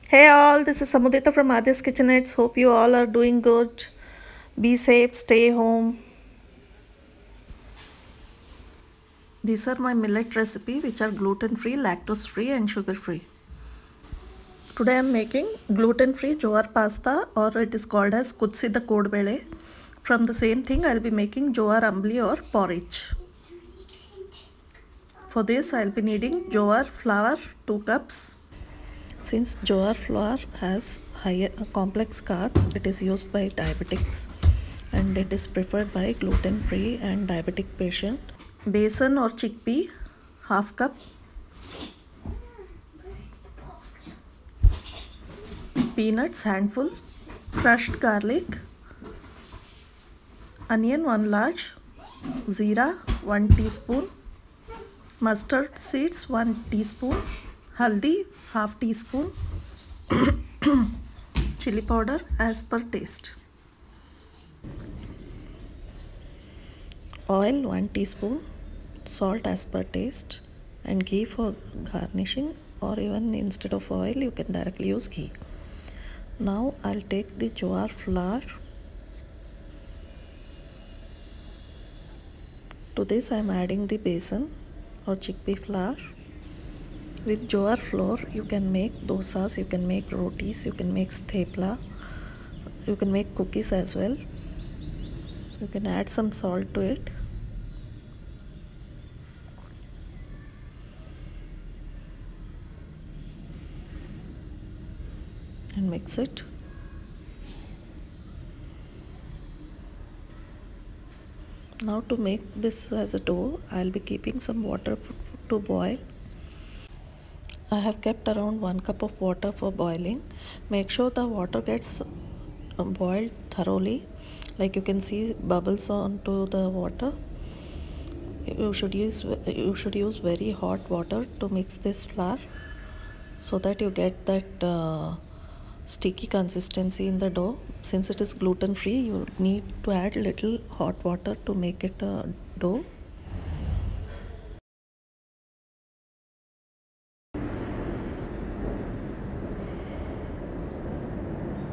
Hey all, this is Samudita from Adya's Kitchenettes. Hope you all are doing good. Be safe, stay home. These are my millet recipe which are gluten free, lactose free and sugar free. Today I am making gluten free jowar pasta, or it is called as kutsida kodbele. From the same thing I will be making jowar ambli or porridge. For this I will be needing jowar flour 2 cups. Since jowar flour has higher complex carbs, it is used by diabetics and it is preferred by gluten free and diabetic patient. Besan or chickpea half cup. Peanuts handful. Crushed garlic. Onion 1 large. Zeera 1 teaspoon. Mustard seeds 1 teaspoon. Haldi half teaspoon. Chili powder as per taste. Oil 1 teaspoon. Salt as per taste. And ghee for garnishing, or even instead of oil you can directly use ghee. Now I'll take the jowar flour. To this I am adding the besan or chickpea flour. With jowar flour you can make dosas, you can make rotis, you can make thepla, you can make cookies as well. You can add some salt to it. And mix it. Now to make this as a dough, I'll be keeping some water to boil. I have kept around 1 cup of water for boiling. Make sure the water gets boiled thoroughly. Like you can see bubbles onto the water. You should use very hot water to mix this flour, so that you get that sticky consistency in the dough. Since it is gluten free, you need to add little hot water to make it a dough.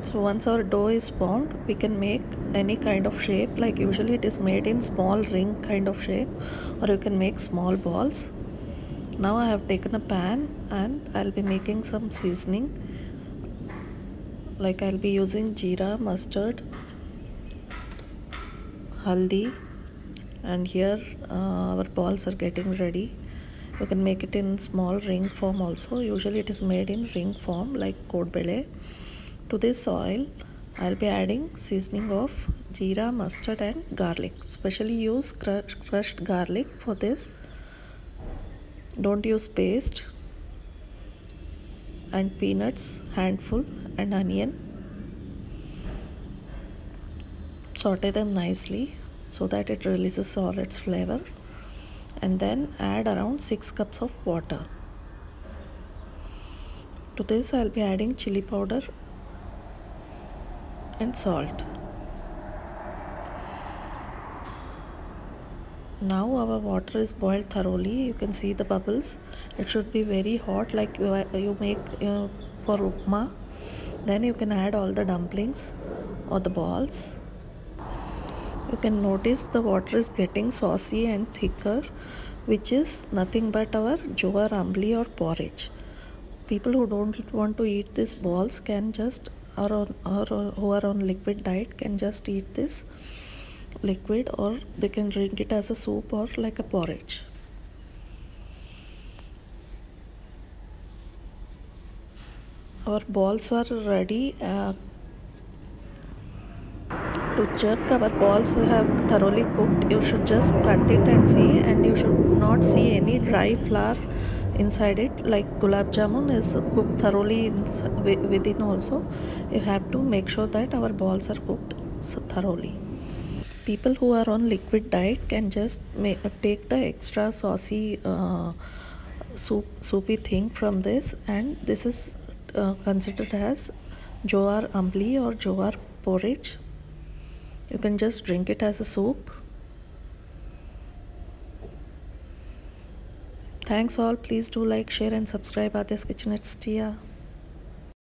So once our dough is formed, we can make any kind of shape. Like usually it is made in small ring kind of shape, or you can make small balls. Now I have taken a pan and I'll be making some seasoning. Like I'll be using jeera, mustard, haldi, and here our balls are getting ready. You can make it in small ring form also. Usually it is made in ring form like kodbele. To this oil I'll be adding seasoning of jeera, mustard and garlic. Especially use crushed garlic for this. Don't use paste. And peanuts handful and onion. Saute them nicely so that it releases all its flavor, and then add around 6 cups of water. To this I'll be adding chili powder and salt. Now our water is boiled thoroughly. You can see the bubbles. It should be very hot, like you make for upma. Then you can add all the dumplings or the balls. You can notice the water is getting saucy and thicker, which is nothing but our jowar ambli or porridge. People who don't want to eat these balls can just, or who are on liquid diet, can just eat this liquid, or they can drink it as a soup or like a porridge. Our balls are ready. To check our balls have thoroughly cooked, you should just cut it and see, and you should not see any dry flour inside it. Like gulab jamun is cooked thoroughly within also. You have to make sure that our balls are cooked thoroughly. People who are on liquid diet can just take the extra saucy soupy thing from this, and this is considered as jowar ambli or jowar porridge. You can just drink it as a soup. Thanks all. Please do like, share and subscribe Adya's Kitchenettes. Tia.